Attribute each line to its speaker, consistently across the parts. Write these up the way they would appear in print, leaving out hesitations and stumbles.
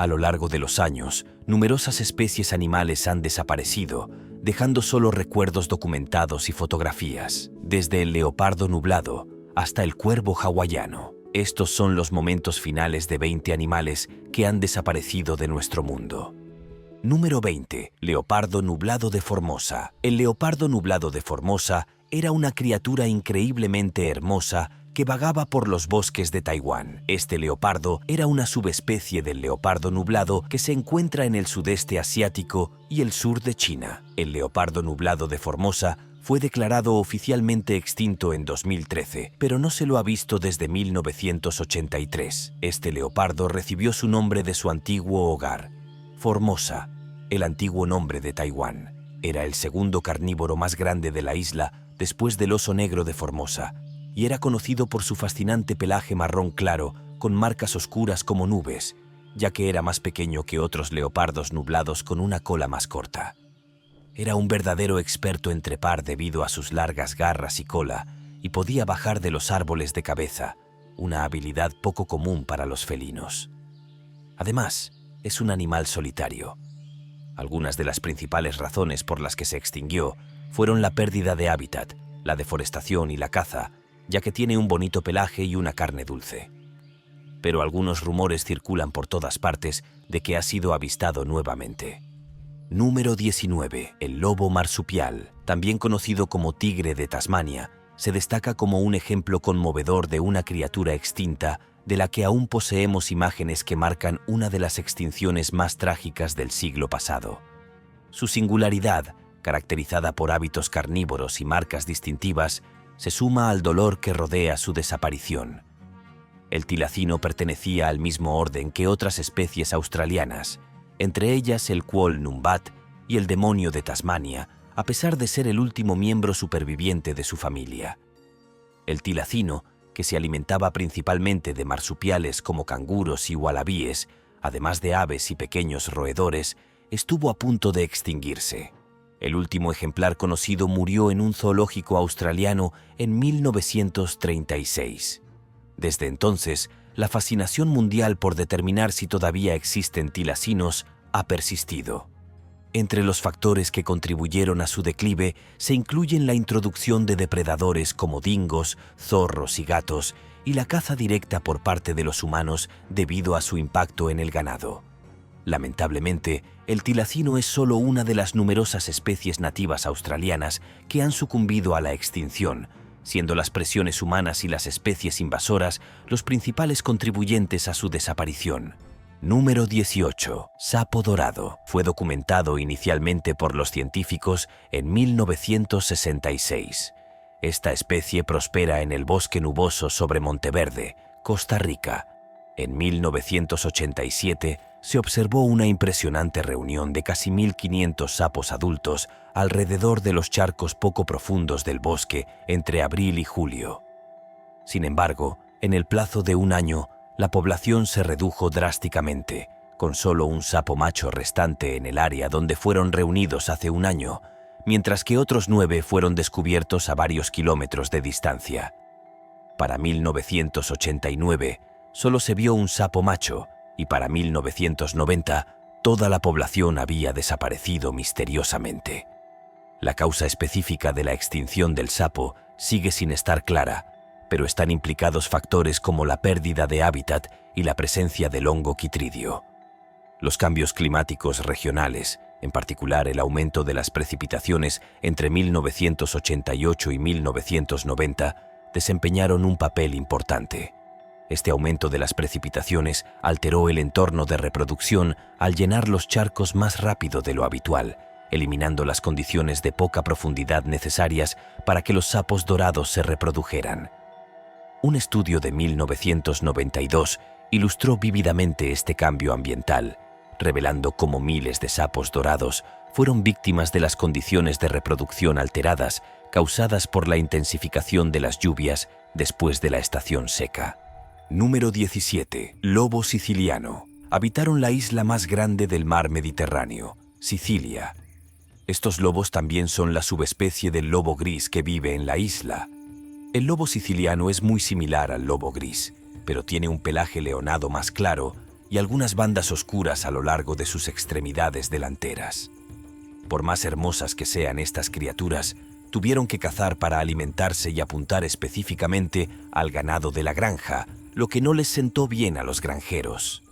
Speaker 1: A lo largo de los años, numerosas especies animales han desaparecido, dejando solo recuerdos documentados y fotografías, desde el leopardo nublado hasta el cuervo hawaiano. Estos son los momentos finales de 20 animales que han desaparecido de nuestro mundo. Número 20. Leopardo nublado de Formosa. El leopardo nublado de Formosa era una criatura increíblemente hermosa que vagaba por los bosques de Taiwán. Este leopardo era una subespecie del leopardo nublado que se encuentra en el sudeste asiático y el sur de China. El leopardo nublado de Formosa fue declarado oficialmente extinto en 2013, pero no se lo ha visto desde 1983. Este leopardo recibió su nombre de su antiguo hogar, Formosa, el antiguo nombre de Taiwán. Era el segundo carnívoro más grande de la isla después del oso negro de Formosa, y era conocido por su fascinante pelaje marrón claro con marcas oscuras como nubes, ya que era más pequeño que otros leopardos nublados con una cola más corta. Era un verdadero experto en trepar debido a sus largas garras y cola, y podía bajar de los árboles de cabeza, una habilidad poco común para los felinos. Además, es un animal solitario. Algunas de las principales razones por las que se extinguió fueron la pérdida de hábitat, la deforestación y la caza, ya que tiene un bonito pelaje y una carne dulce. Pero algunos rumores circulan por todas partes de que ha sido avistado nuevamente. Número 19. El lobo marsupial, también conocido como tigre de Tasmania, se destaca como un ejemplo conmovedor de una criatura extinta de la que aún poseemos imágenes que marcan una de las extinciones más trágicas del siglo pasado. Su singularidad, caracterizada por hábitos carnívoros y marcas distintivas, se suma al dolor que rodea su desaparición. El tilacino pertenecía al mismo orden que otras especies australianas, entre ellas el Quoll numbat y el demonio de Tasmania, a pesar de ser el último miembro superviviente de su familia. El tilacino, que se alimentaba principalmente de marsupiales como canguros y ualabíes, además de aves y pequeños roedores, estuvo a punto de extinguirse. El último ejemplar conocido murió en un zoológico australiano en 1936. Desde entonces, la fascinación mundial por determinar si todavía existen tilacinos ha persistido. Entre los factores que contribuyeron a su declive se incluyen la introducción de depredadores como dingos, zorros y gatos, y la caza directa por parte de los humanos debido a su impacto en el ganado. Lamentablemente, el tilacino es solo una de las numerosas especies nativas australianas que han sucumbido a la extinción, siendo las presiones humanas y las especies invasoras los principales contribuyentes a su desaparición. Número 18. Sapo dorado. Fue documentado inicialmente por los científicos en 1966. Esta especie prospera en el bosque nuboso sobre Monteverde, Costa Rica. En 1987 se observó una impresionante reunión de casi 1.500 sapos adultos alrededor de los charcos poco profundos del bosque entre abril y julio. Sin embargo, en el plazo de un año, la población se redujo drásticamente, con solo un sapo macho restante en el área donde fueron reunidos hace un año, mientras que otros 9 fueron descubiertos a varios kilómetros de distancia. Para 1989, solo se vio un sapo macho, y para 1990, toda la población había desaparecido misteriosamente. La causa específica de la extinción del sapo sigue sin estar clara, pero están implicados factores como la pérdida de hábitat y la presencia del hongo quitridio. Los cambios climáticos regionales, en particular el aumento de las precipitaciones entre 1988 y 1990, desempeñaron un papel importante. Este aumento de las precipitaciones alteró el entorno de reproducción al llenar los charcos más rápido de lo habitual, eliminando las condiciones de poca profundidad necesarias para que los sapos dorados se reprodujeran. Un estudio de 1992 ilustró vívidamente este cambio ambiental, revelando cómo miles de sapos dorados fueron víctimas de las condiciones de reproducción alteradas causadas por la intensificación de las lluvias después de la estación seca. Número 17. Lobo siciliano. Habitaron la isla más grande del mar Mediterráneo, Sicilia. Estos lobos también son la subespecie del lobo gris que vive en la isla. El lobo siciliano es muy similar al lobo gris, pero tiene un pelaje leonado más claro y algunas bandas oscuras a lo largo de sus extremidades delanteras. Por más hermosas que sean estas criaturas, tuvieron que cazar para alimentarse y apuntar específicamente al ganado de la granja, lo que no les sentó bien a los granjeros.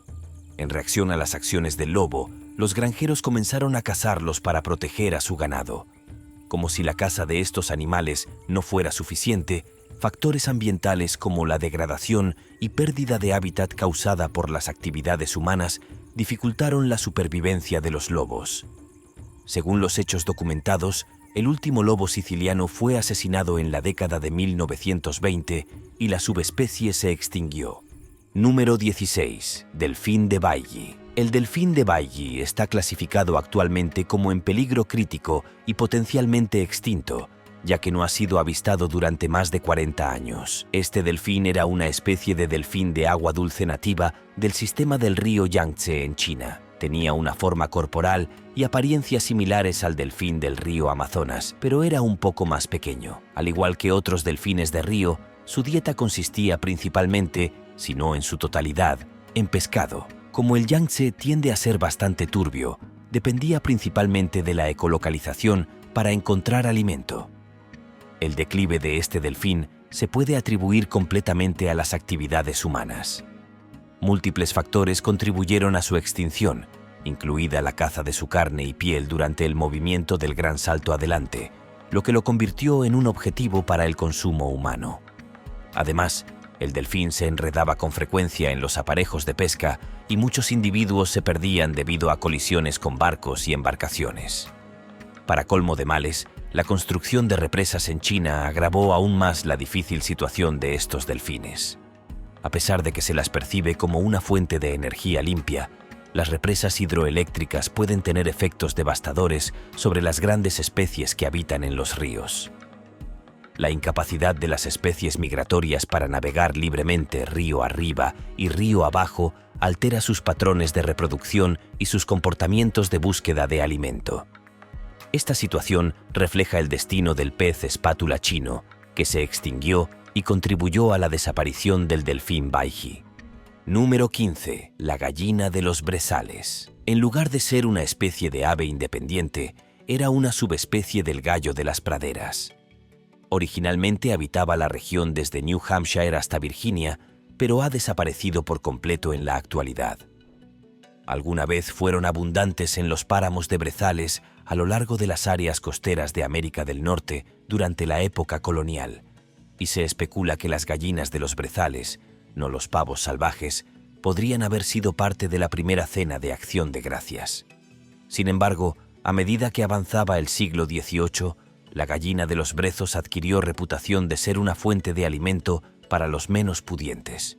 Speaker 1: En reacción a las acciones del lobo, los granjeros comenzaron a cazarlos para proteger a su ganado. Como si la caza de estos animales no fuera suficiente, factores ambientales como la degradación y pérdida de hábitat causada por las actividades humanas dificultaron la supervivencia de los lobos. Según los hechos documentados, el último lobo siciliano fue asesinado en la década de 1920 y la subespecie se extinguió. Número 16. Delfín de Bailly. El delfín de Bailly está clasificado actualmente como en peligro crítico y potencialmente extinto, ya que no ha sido avistado durante más de 40 años. Este delfín era una especie de delfín de agua dulce nativa del sistema del río Yangtze en China. Tenía una forma corporal y apariencias similares al delfín del río Amazonas, pero era un poco más pequeño. Al igual que otros delfines de río, su dieta consistía principalmente, si no en su totalidad, en pescado. Como el Yangtze tiende a ser bastante turbio, dependía principalmente de la ecolocalización para encontrar alimento. El declive de este delfín se puede atribuir completamente a las actividades humanas. Múltiples factores contribuyeron a su extinción, incluida la caza de su carne y piel durante el movimiento del Gran Salto Adelante, lo que lo convirtió en un objetivo para el consumo humano. Además, el delfín se enredaba con frecuencia en los aparejos de pesca y muchos individuos se perdían debido a colisiones con barcos y embarcaciones. Para colmo de males, la construcción de represas en China agravó aún más la difícil situación de estos delfines. A pesar de que se las percibe como una fuente de energía limpia, las represas hidroeléctricas pueden tener efectos devastadores sobre las grandes especies que habitan en los ríos. La incapacidad de las especies migratorias para navegar libremente río arriba y río abajo altera sus patrones de reproducción y sus comportamientos de búsqueda de alimento. Esta situación refleja el destino del pez espátula chino, que se extinguió y contribuyó a la desaparición del delfín Bailly. Número 15. La gallina de los brezales. En lugar de ser una especie de ave independiente, era una subespecie del gallo de las praderas. Originalmente habitaba la región desde New Hampshire hasta Virginia, pero ha desaparecido por completo en la actualidad. Alguna vez fueron abundantes en los páramos de brezales a lo largo de las áreas costeras de América del Norte durante la época colonial, y se especula que las gallinas de los brezales, no los pavos salvajes, podrían haber sido parte de la primera cena de Acción de Gracias. Sin embargo, a medida que avanzaba el siglo XVIII, la gallina de los brezos adquirió reputación de ser una fuente de alimento para los menos pudientes.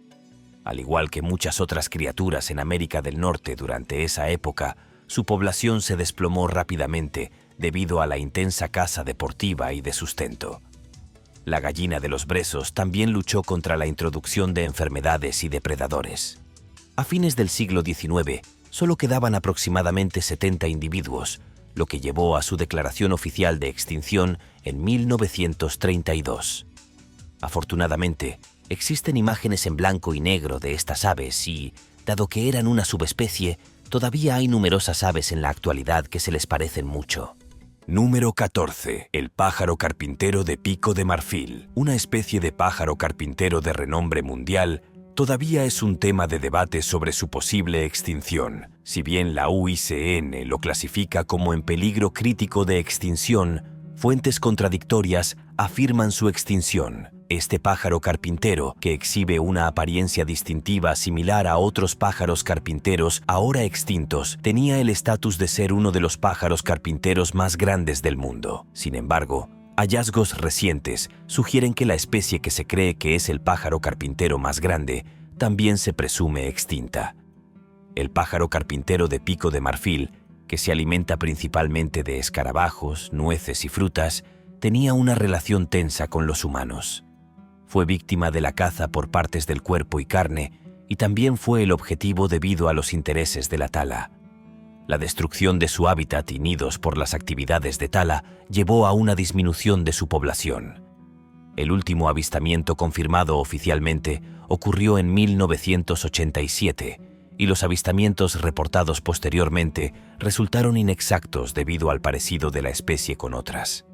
Speaker 1: Al igual que muchas otras criaturas en América del Norte durante esa época, su población se desplomó rápidamente debido a la intensa caza deportiva y de sustento. La gallina de los brezos también luchó contra la introducción de enfermedades y depredadores. A fines del siglo XIX, solo quedaban aproximadamente 70 individuos, lo que llevó a su declaración oficial de extinción en 1932. Afortunadamente, existen imágenes en blanco y negro de estas aves y, dado que eran una subespecie, todavía hay numerosas aves en la actualidad que se les parecen mucho. Número 14. El pájaro carpintero de Pico de Marfil. Una especie de pájaro carpintero de renombre mundial, todavía es un tema de debate sobre su posible extinción. Si bien la UICN lo clasifica como en peligro crítico de extinción, fuentes contradictorias afirman su extinción. Este pájaro carpintero, que exhibe una apariencia distintiva similar a otros pájaros carpinteros ahora extintos, tenía el estatus de ser uno de los pájaros carpinteros más grandes del mundo. Sin embargo, hallazgos recientes sugieren que la especie que se cree que es el pájaro carpintero más grande también se presume extinta. El pájaro carpintero de Pico de Marfil, que se alimenta principalmente de escarabajos, nueces y frutas, tenía una relación tensa con los humanos. Fue víctima de la caza por partes del cuerpo y carne, y también fue el objetivo debido a los intereses de la tala. La destrucción de su hábitat y nidos por las actividades de tala llevó a una disminución de su población. El último avistamiento confirmado oficialmente ocurrió en 1987, y los avistamientos reportados posteriormente resultaron inexactos debido al parecido de la especie con otras.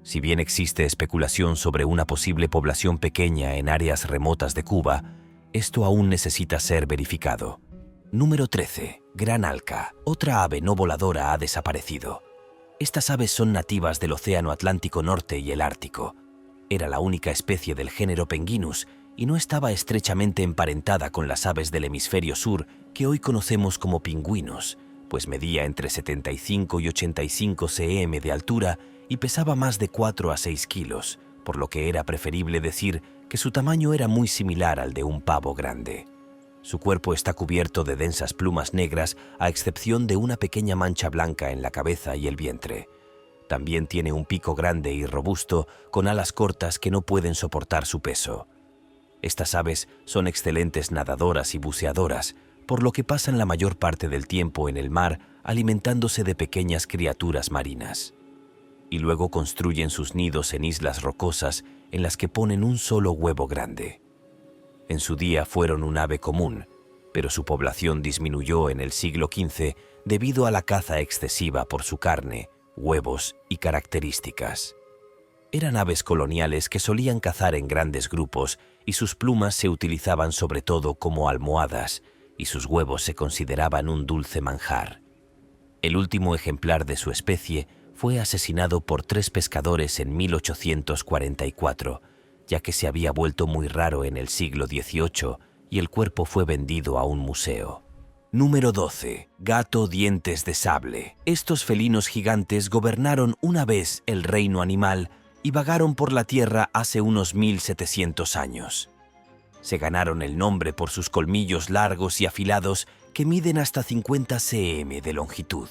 Speaker 1: Si bien existe especulación sobre una posible población pequeña en áreas remotas de Cuba, esto aún necesita ser verificado. Número 13. Gran alca. Otra ave no voladora ha desaparecido. Estas aves son nativas del Océano Atlántico Norte y el Ártico. Era la única especie del género Penguinus y no estaba estrechamente emparentada con las aves del hemisferio sur que hoy conocemos como pingüinos, pues medía entre 75 y 85 cm de altura y pesaba más de 4 a 6 kilos, por lo que era preferible decir que su tamaño era muy similar al de un pavo grande. Su cuerpo está cubierto de densas plumas negras, a excepción de una pequeña mancha blanca en la cabeza y el vientre. También tiene un pico grande y robusto, con alas cortas que no pueden soportar su peso. Estas aves son excelentes nadadoras y buceadoras, por lo que pasan la mayor parte del tiempo en el mar alimentándose de pequeñas criaturas marinas. Y luego construyen sus nidos en islas rocosas en las que ponen un solo huevo grande. En su día fueron un ave común, pero su población disminuyó en el siglo XV debido a la caza excesiva por su carne, huevos y características. Eran aves coloniales que solían cazar en grandes grupos y sus plumas se utilizaban sobre todo como almohadas y sus huevos se consideraban un dulce manjar. El último ejemplar de su especie fue asesinado por 3 pescadores en 1844, ya que se había vuelto muy raro en el siglo XVIII y el cuerpo fue vendido a un museo. Número 12. Gato dientes de sable. Estos felinos gigantes gobernaron una vez el reino animal y vagaron por la tierra hace unos 1700 años. Se ganaron el nombre por sus colmillos largos y afilados que miden hasta 50 cm de longitud.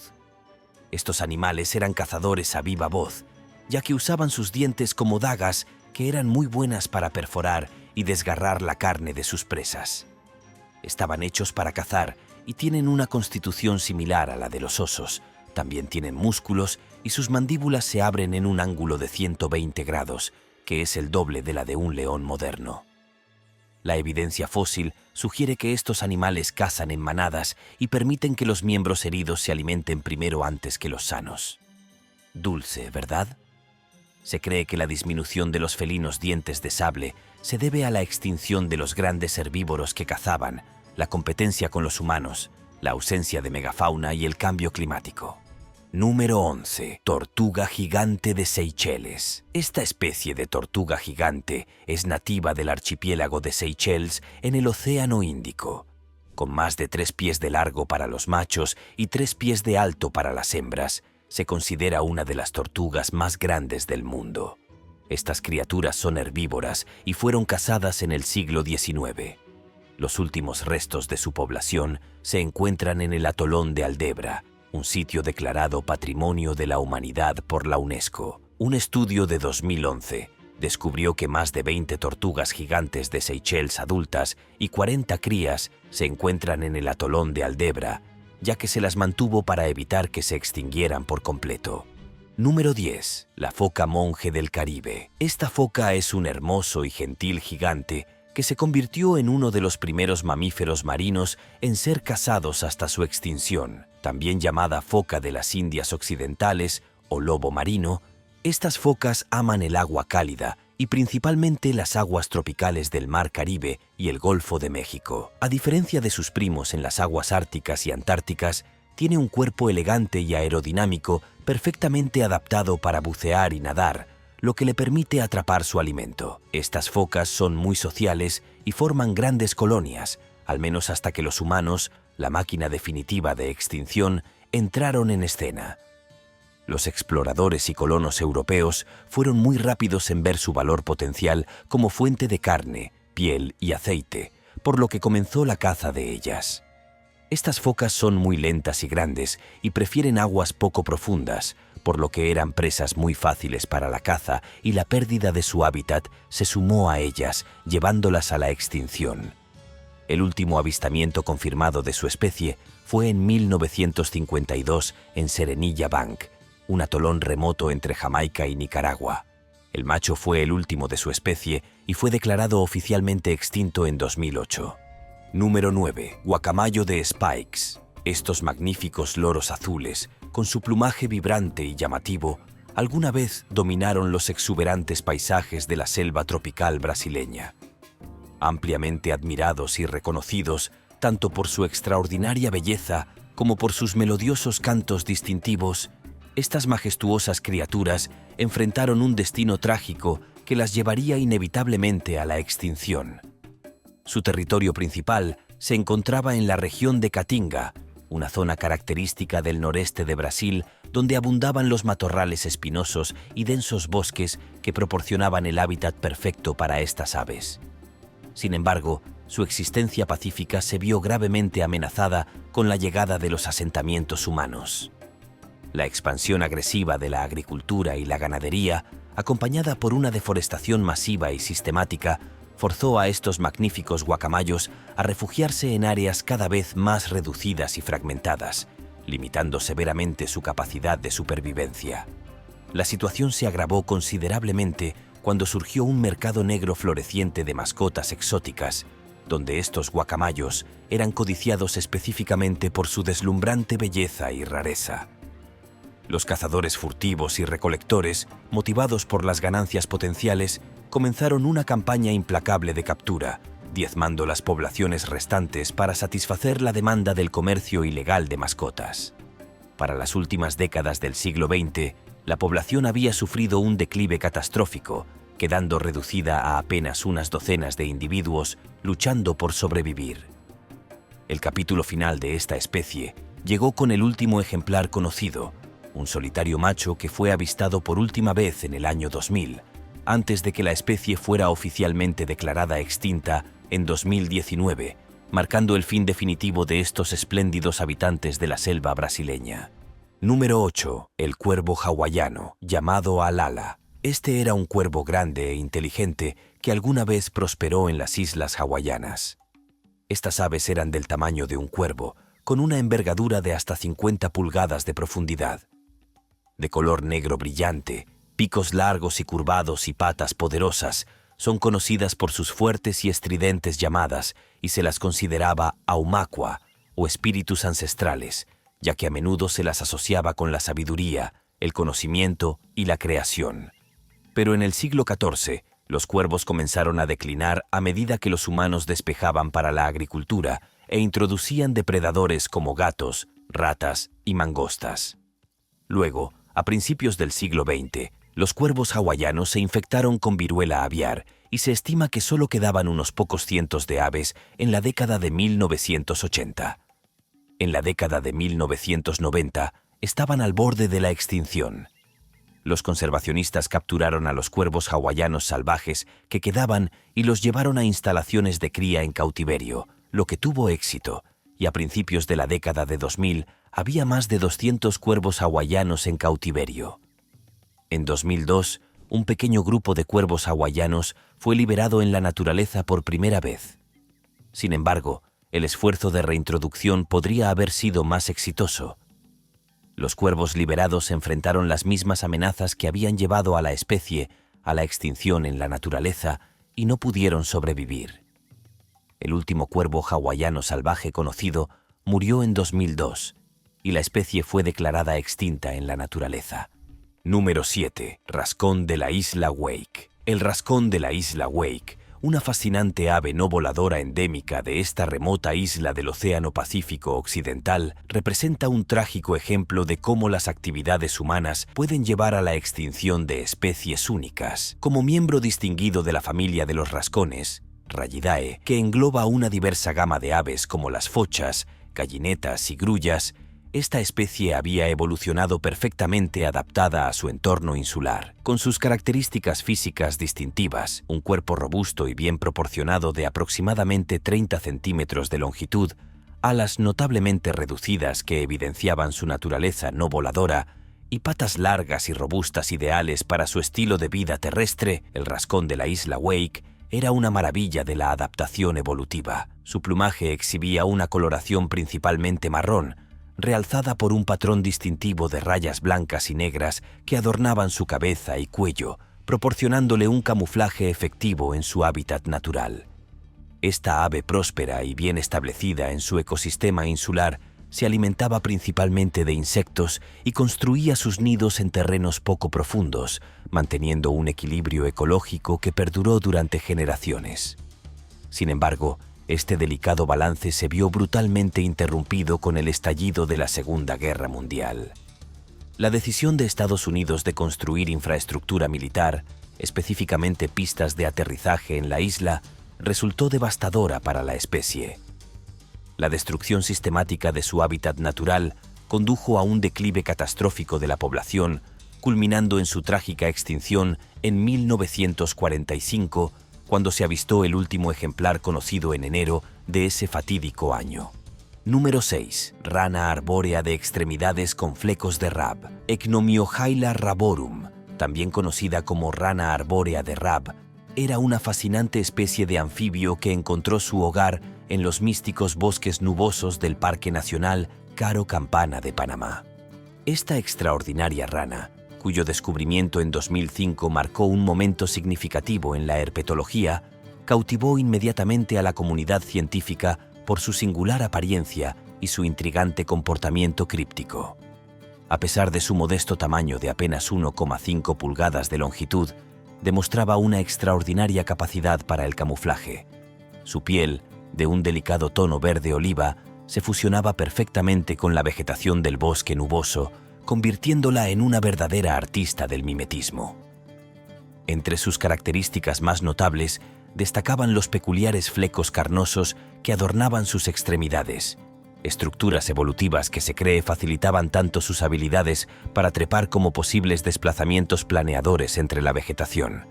Speaker 1: Estos animales eran cazadores a viva voz, ya que usaban sus dientes como dagas que eran muy buenas para perforar y desgarrar la carne de sus presas. Estaban hechos para cazar y tienen una constitución similar a la de los osos. También tienen músculos y sus mandíbulas se abren en un ángulo de 120 grados, que es el doble de la de un león moderno. La evidencia fósil sugiere que estos animales cazan en manadas y permiten que los miembros heridos se alimenten primero antes que los sanos. Dulce, ¿verdad? Se cree que la disminución de los felinos dientes de sable se debe a la extinción de los grandes herbívoros que cazaban, la competencia con los humanos, la ausencia de megafauna y el cambio climático. Número 11. Tortuga gigante de Seychelles. Esta especie de tortuga gigante es nativa del archipiélago de Seychelles en el Océano Índico. Con más de 3 pies de largo para los machos y 3 pies de alto para las hembras, se considera una de las tortugas más grandes del mundo. Estas criaturas son herbívoras y fueron cazadas en el siglo XIX. Los últimos restos de su población se encuentran en el atolón de Aldebra, un sitio declarado Patrimonio de la Humanidad por la UNESCO. Un estudio de 2011 descubrió que más de 20 tortugas gigantes de Seychelles adultas y 40 crías se encuentran en el atolón de Aldebra, ya que se las mantuvo para evitar que se extinguieran por completo. Número 10. La foca monje del Caribe. Esta foca es un hermoso y gentil gigante que se convirtió en uno de los primeros mamíferos marinos en ser cazados hasta su extinción. También llamada foca de las Indias Occidentales o lobo marino, estas focas aman el agua cálida y principalmente las aguas tropicales del Mar Caribe y el Golfo de México. A diferencia de sus primos en las aguas árticas y antárticas, tiene un cuerpo elegante y aerodinámico perfectamente adaptado para bucear y nadar, lo que le permite atrapar su alimento. Estas focas son muy sociales y forman grandes colonias, al menos hasta que los humanos, la máquina definitiva de extinción, entraron en escena. Los exploradores y colonos europeos fueron muy rápidos en ver su valor potencial como fuente de carne, piel y aceite, por lo que comenzó la caza de ellas. Estas focas son muy lentas y grandes y prefieren aguas poco profundas, por lo que eran presas muy fáciles para la caza y la pérdida de su hábitat se sumó a ellas, llevándolas a la extinción. El último avistamiento confirmado de su especie fue en 1952 en Serenilla Bank, un atolón remoto entre Jamaica y Nicaragua. El macho fue el último de su especie y fue declarado oficialmente extinto en 2008. Número 9. Guacamayo de Spikes. Estos magníficos loros azules, con su plumaje vibrante y llamativo, alguna vez dominaron los exuberantes paisajes de la selva tropical brasileña. Ampliamente admirados y reconocidos tanto por su extraordinaria belleza como por sus melodiosos cantos distintivos, estas majestuosas criaturas enfrentaron un destino trágico que las llevaría inevitablemente a la extinción. Su territorio principal se encontraba en la región de Caatinga, una zona característica del noreste de Brasil donde abundaban los matorrales espinosos y densos bosques que proporcionaban el hábitat perfecto para estas aves. Sin embargo, su existencia pacífica se vio gravemente amenazada con la llegada de los asentamientos humanos. La expansión agresiva de la agricultura y la ganadería, acompañada por una deforestación masiva y sistemática, forzó a estos magníficos guacamayos a refugiarse en áreas cada vez más reducidas y fragmentadas, limitando severamente su capacidad de supervivencia. La situación se agravó considerablemente cuando surgió un mercado negro floreciente de mascotas exóticas, donde estos guacamayos eran codiciados específicamente por su deslumbrante belleza y rareza. Los cazadores furtivos y recolectores, motivados por las ganancias potenciales, comenzaron una campaña implacable de captura, diezmando las poblaciones restantes para satisfacer la demanda del comercio ilegal de mascotas. Para las últimas décadas del siglo XX, la población había sufrido un declive catastrófico, quedando reducida a apenas unas docenas de individuos luchando por sobrevivir. El capítulo final de esta especie llegó con el último ejemplar conocido, un solitario macho que fue avistado por última vez en el año 2000, antes de que la especie fuera oficialmente declarada extinta en 2019, marcando el fin definitivo de estos espléndidos habitantes de la selva brasileña. Número 8. El cuervo hawaiano, llamado alala. Este era un cuervo grande e inteligente que alguna vez prosperó en las islas hawaianas. Estas aves eran del tamaño de un cuervo, con una envergadura de hasta 50 pulgadas de profundidad. De color negro brillante, picos largos y curvados y patas poderosas, son conocidas por sus fuertes y estridentes llamadas y se las consideraba aumakua o espíritus ancestrales, ya que a menudo se las asociaba con la sabiduría, el conocimiento y la creación. Pero en el siglo XIV, los cuervos comenzaron a declinar a medida que los humanos despejaban para la agricultura e introducían depredadores como gatos, ratas y mangostas. Luego, a principios del siglo XX, los cuervos hawaianos se infectaron con viruela aviar y se estima que solo quedaban unos pocos cientos de aves en la década de 1980. En la década de 1990 estaban al borde de la extinción. Los conservacionistas capturaron a los cuervos hawaianos salvajes que quedaban y los llevaron a instalaciones de cría en cautiverio, lo que tuvo éxito, y a principios de la década de 2000 había más de 200 cuervos hawaianos en cautiverio. En 2002, un pequeño grupo de cuervos hawaianos fue liberado en la naturaleza por primera vez. Sin embargo, el esfuerzo de reintroducción podría haber sido más exitoso. Los cuervos liberados enfrentaron las mismas amenazas que habían llevado a la especie a la extinción en la naturaleza y no pudieron sobrevivir. El último cuervo hawaiano salvaje conocido murió en 2002 y la especie fue declarada extinta en la naturaleza. Número 7. Rascón de la isla Wake. El rascón de la isla Wake, una fascinante ave no voladora endémica de esta remota isla del Océano Pacífico Occidental, representa un trágico ejemplo de cómo las actividades humanas pueden llevar a la extinción de especies únicas. Como miembro distinguido de la familia de los rascones, Rayidae, que engloba una diversa gama de aves como las fochas, gallinetas y grullas, esta especie había evolucionado perfectamente adaptada a su entorno insular. Con sus características físicas distintivas, un cuerpo robusto y bien proporcionado de aproximadamente 30 centímetros de longitud, alas notablemente reducidas que evidenciaban su naturaleza no voladora, y patas largas y robustas ideales para su estilo de vida terrestre, el rascón de la isla Wake era una maravilla de la adaptación evolutiva. Su plumaje exhibía una coloración principalmente marrón, realzada por un patrón distintivo de rayas blancas y negras que adornaban su cabeza y cuello, proporcionándole un camuflaje efectivo en su hábitat natural. Esta ave próspera y bien establecida en su ecosistema insular se alimentaba principalmente de insectos y construía sus nidos en terrenos poco profundos, manteniendo un equilibrio ecológico que perduró durante generaciones. Sin embargo, este delicado balance se vio brutalmente interrumpido con el estallido de la Segunda Guerra Mundial. La decisión de Estados Unidos de construir infraestructura militar, específicamente pistas de aterrizaje en la isla, resultó devastadora para la especie. La destrucción sistemática de su hábitat natural condujo a un declive catastrófico de la población, culminando en su trágica extinción en 1945, cuando se avistó el último ejemplar conocido en enero de ese fatídico año. Número 6. Rana arbórea de extremidades con flecos de Rab. Ecnomiohyla raborum, también conocida como rana arbórea de Rab, era una fascinante especie de anfibio que encontró su hogar en los místicos bosques nubosos del Parque Nacional Caro Campana de Panamá. Esta extraordinaria rana, cuyo descubrimiento en 2005 marcó un momento significativo en la herpetología, cautivó inmediatamente a la comunidad científica por su singular apariencia y su intrigante comportamiento críptico. A pesar de su modesto tamaño de apenas 1,5 pulgadas de longitud, demostraba una extraordinaria capacidad para el camuflaje. Su piel, de un delicado tono verde oliva, se fusionaba perfectamente con la vegetación del bosque nuboso, convirtiéndola en una verdadera artista del mimetismo. Entre sus características más notables destacaban los peculiares flecos carnosos que adornaban sus extremidades, estructuras evolutivas que se cree facilitaban tanto sus habilidades para trepar como posibles desplazamientos planeadores entre la vegetación.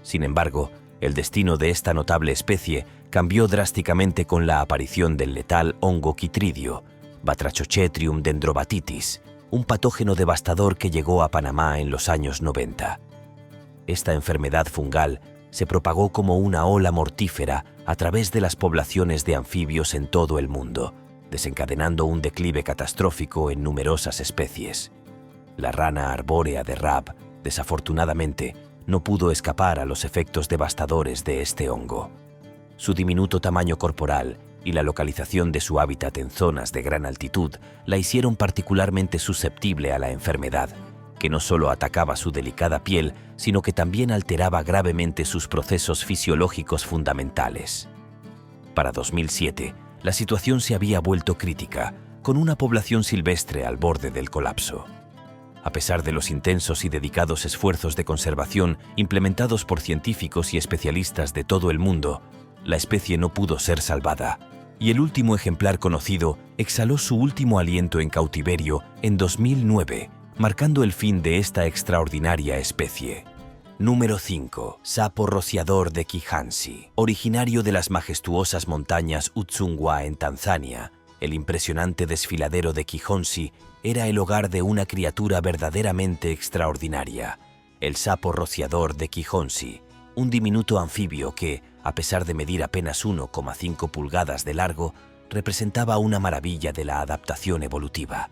Speaker 1: Sin embargo, el destino de esta notable especie cambió drásticamente con la aparición del letal hongo Chytridio, Batrachochetrium dendrobatitis, un patógeno devastador que llegó a Panamá en los años 90. Esta enfermedad fungal se propagó como una ola mortífera a través de las poblaciones de anfibios en todo el mundo, desencadenando un declive catastrófico en numerosas especies. La rana arbórea de Rab, desafortunadamente, no pudo escapar a los efectos devastadores de este hongo. Su diminuto tamaño corporal y la localización de su hábitat en zonas de gran altitud la hicieron particularmente susceptible a la enfermedad, que no solo atacaba su delicada piel, sino que también alteraba gravemente sus procesos fisiológicos fundamentales. Para 2007, la situación se había vuelto crítica, con una población silvestre al borde del colapso. A pesar de los intensos y dedicados esfuerzos de conservación implementados por científicos y especialistas de todo el mundo, la especie no pudo ser salvada, y el último ejemplar conocido exhaló su último aliento en cautiverio en 2009, marcando el fin de esta extraordinaria especie. Número 5. Sapo rociador de Kihansi. Originario de las majestuosas montañas Udzungwa en Tanzania, el impresionante desfiladero de Kihansi era el hogar de una criatura verdaderamente extraordinaria, el sapo rociador de Kihansi, un diminuto anfibio que, a pesar de medir apenas 1,5 pulgadas de largo, representaba una maravilla de la adaptación evolutiva.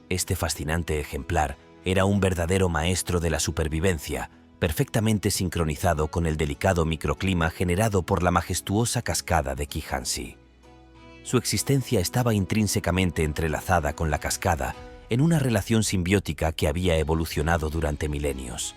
Speaker 1: Este fascinante ejemplar era un verdadero maestro de la supervivencia, perfectamente sincronizado con el delicado microclima generado por la majestuosa cascada de Kihansi. Su existencia estaba intrínsecamente entrelazada con la cascada en una relación simbiótica que había evolucionado durante milenios.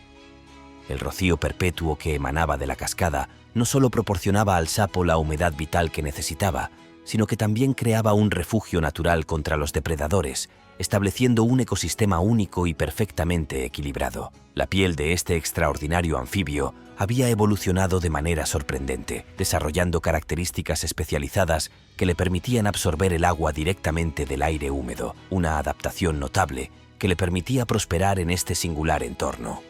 Speaker 1: El rocío perpetuo que emanaba de la cascada no solo proporcionaba al sapo la humedad vital que necesitaba, sino que también creaba un refugio natural contra los depredadores, estableciendo un ecosistema único y perfectamente equilibrado. La piel de este extraordinario anfibio había evolucionado de manera sorprendente, desarrollando características especializadas que le permitían absorber el agua directamente del aire húmedo, una adaptación notable que le permitía prosperar en este singular entorno.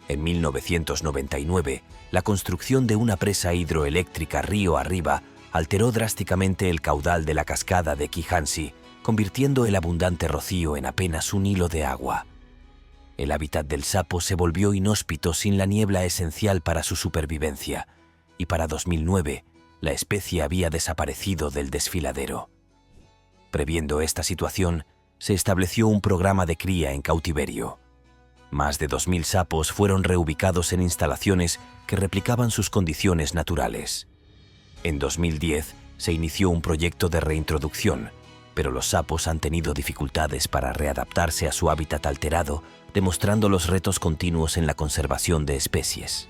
Speaker 1: En 1999, la construcción de una presa hidroeléctrica río arriba alteró drásticamente el caudal de la cascada de Kihansi, convirtiendo el abundante rocío en apenas un hilo de agua. El hábitat del sapo se volvió inhóspito sin la niebla esencial para su supervivencia, y para 2009, la especie había desaparecido del desfiladero. Previendo esta situación, se estableció un programa de cría en cautiverio. Más de 2.000 sapos fueron reubicados en instalaciones que replicaban sus condiciones naturales. En 2010 se inició un proyecto de reintroducción, pero los sapos han tenido dificultades para readaptarse a su hábitat alterado, demostrando los retos continuos en la conservación de especies.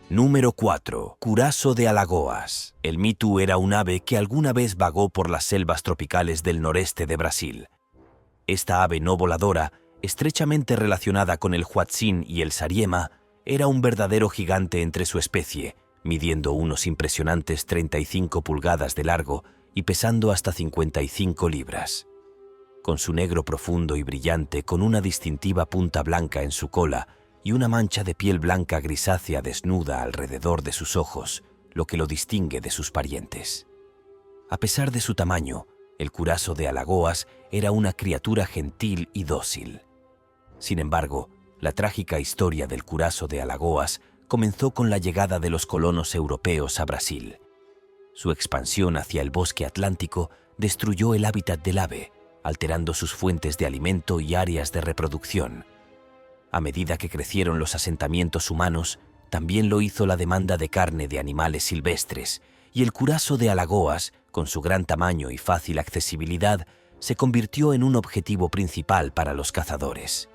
Speaker 1: Número 4. Curazo de Alagoas. El mitu era un ave que alguna vez vagó por las selvas tropicales del noreste de Brasil. Esta ave no voladora, estrechamente relacionada con el huatzín y el sariema, era un verdadero gigante entre su especie, midiendo unos impresionantes 35 pulgadas de largo y pesando hasta 55 libras. Con su negro profundo y brillante, con una distintiva punta blanca en su cola y una mancha de piel blanca grisácea desnuda alrededor de sus ojos, lo que lo distingue de sus parientes. A pesar de su tamaño, el curazo de Alagoas era una criatura gentil y dócil. Sin embargo, la trágica historia del curazo de Alagoas comenzó con la llegada de los colonos europeos a Brasil. Su expansión hacia el bosque atlántico destruyó el hábitat del ave, alterando sus fuentes de alimento y áreas de reproducción. A medida que crecieron los asentamientos humanos, también lo hizo la demanda de carne de animales silvestres, y el curazo de Alagoas, con su gran tamaño y fácil accesibilidad, se convirtió en un objetivo principal para los cazadores.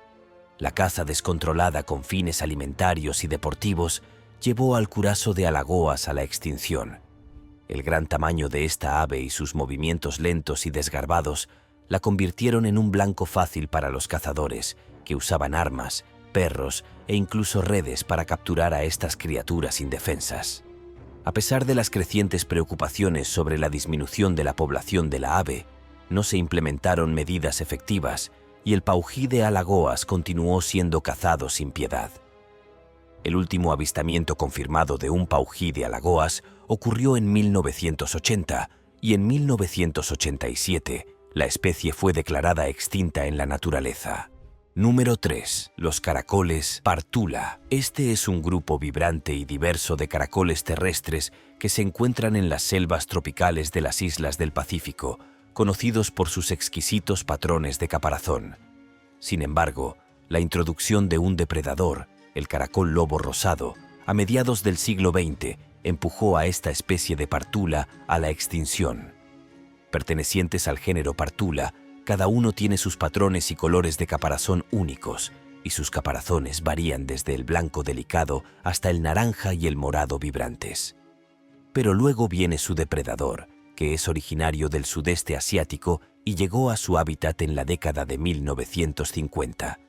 Speaker 1: La caza descontrolada con fines alimentarios y deportivos llevó al curazo de Alagoas a la extinción. El gran tamaño de esta ave y sus movimientos lentos y desgarbados la convirtieron en un blanco fácil para los cazadores, que usaban armas, perros e incluso redes para capturar a estas criaturas indefensas. A pesar de las crecientes preocupaciones sobre la disminución de la población de la ave, no se implementaron medidas efectivas y el paují de Alagoas continuó siendo cazado sin piedad. El último avistamiento confirmado de un paují de Alagoas ocurrió en 1980 y en 1987 la especie fue declarada extinta en la naturaleza. Número 3. Los caracoles Partula. Este es un grupo vibrante y diverso de caracoles terrestres que se encuentran en las selvas tropicales de las islas del Pacífico, conocidos por sus exquisitos patrones de caparazón. Sin embargo, la introducción de un depredador, el caracol lobo rosado, a mediados del siglo XX, empujó a esta especie de Partula a la extinción. Pertenecientes al género Partula, cada uno tiene sus patrones y colores de caparazón únicos, y sus caparazones varían desde el blanco delicado hasta el naranja y el morado vibrantes. Pero luego viene su depredador, que es originario del sudeste asiático y llegó a su hábitat en la década de 1950.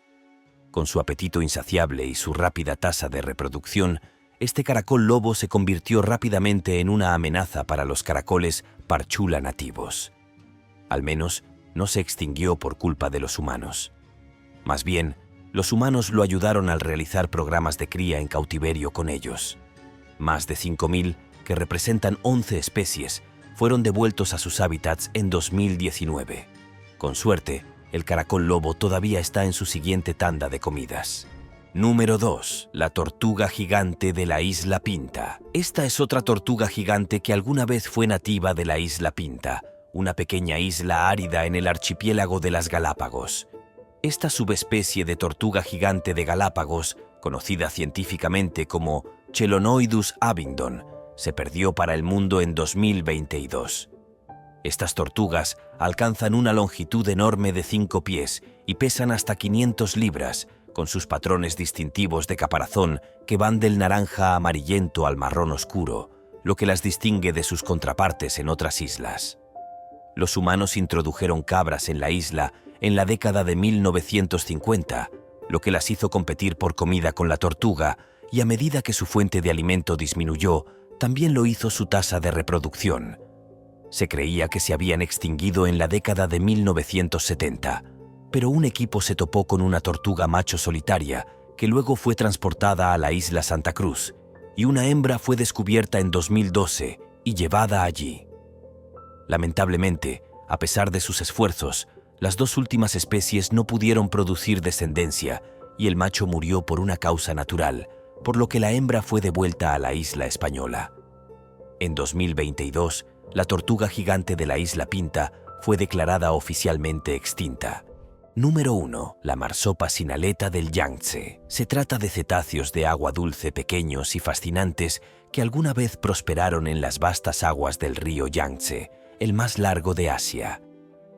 Speaker 1: Con su apetito insaciable y su rápida tasa de reproducción, este caracol lobo se convirtió rápidamente en una amenaza para los caracoles Partula nativos. Al menos, no se extinguió por culpa de los humanos. Más bien, los humanos lo ayudaron al realizar programas de cría en cautiverio con ellos. Más de 5.000, que representan 11 especies, fueron devueltos a sus hábitats en 2019. Con suerte, el caracol lobo todavía está en su siguiente tanda de comidas. Número 2. La tortuga gigante de la Isla Pinta. Esta es otra tortuga gigante que alguna vez fue nativa de la Isla Pinta, una pequeña isla árida en el archipiélago de las Galápagos. Esta subespecie de tortuga gigante de Galápagos, conocida científicamente como Chelonoidus abingdon, se perdió para el mundo en 2022. Estas tortugas alcanzan una longitud enorme de 5 pies y pesan hasta 500 libras, con sus patrones distintivos de caparazón que van del naranja amarillento al marrón oscuro, lo que las distingue de sus contrapartes en otras islas. Los humanos introdujeron cabras en la isla en la década de 1950, lo que las hizo competir por comida con la tortuga, y a medida que su fuente de alimento disminuyó, también lo hizo su tasa de reproducción. Se creía que se habían extinguido en la década de 1970, pero un equipo se topó con una tortuga macho solitaria que luego fue transportada a la isla Santa Cruz, y una hembra fue descubierta en 2012 y llevada allí. Lamentablemente, a pesar de sus esfuerzos, las dos últimas especies no pudieron producir descendencia y el macho murió por una causa natural, por lo que la hembra fue devuelta a la isla española. En 2022, la tortuga gigante de la Isla Pinta fue declarada oficialmente extinta. Número 1. La marsopa sin aleta del Yangtze. Se trata de cetáceos de agua dulce pequeños y fascinantes que alguna vez prosperaron en las vastas aguas del río Yangtze, el más largo de Asia.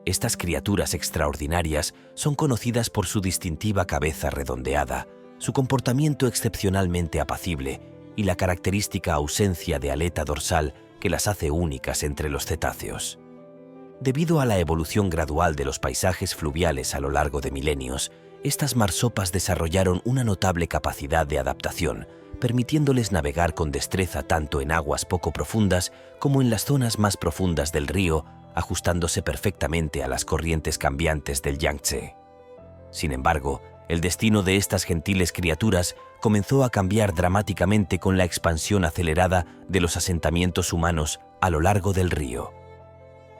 Speaker 1: Estas criaturas extraordinarias son conocidas por su distintiva cabeza redondeada, su comportamiento excepcionalmente apacible y la característica ausencia de aleta dorsal que las hace únicas entre los cetáceos. Debido a la evolución gradual de los paisajes fluviales a lo largo de milenios, estas marsopas desarrollaron una notable capacidad de adaptación, permitiéndoles navegar con destreza tanto en aguas poco profundas como en las zonas más profundas del río, ajustándose perfectamente a las corrientes cambiantes del Yangtze. Sin embargo, el destino de estas gentiles criaturas comenzó a cambiar dramáticamente con la expansión acelerada de los asentamientos humanos a lo largo del río.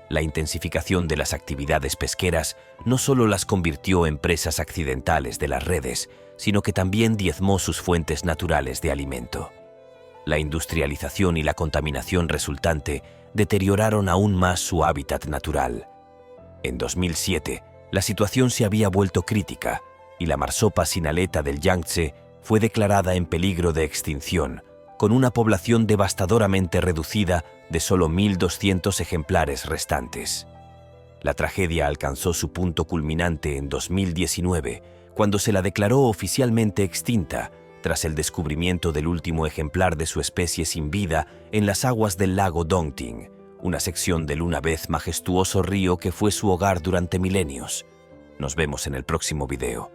Speaker 1: La intensificación de las actividades pesqueras no solo las convirtió en presas accidentales de las redes, sino que también diezmó sus fuentes naturales de alimento. La industrialización y la contaminación resultante deterioraron aún más su hábitat natural. En 2007, la situación se había vuelto crítica y la marsopa sin aleta del Yangtze fue declarada en peligro de extinción, con una población devastadoramente reducida de solo 1.200 ejemplares restantes. La tragedia alcanzó su punto culminante en 2019, cuando se la declaró oficialmente extinta tras el descubrimiento del último ejemplar de su especie sin vida en las aguas del lago Dongting, una sección del una vez majestuoso río que fue su hogar durante milenios. Nos vemos en el próximo video.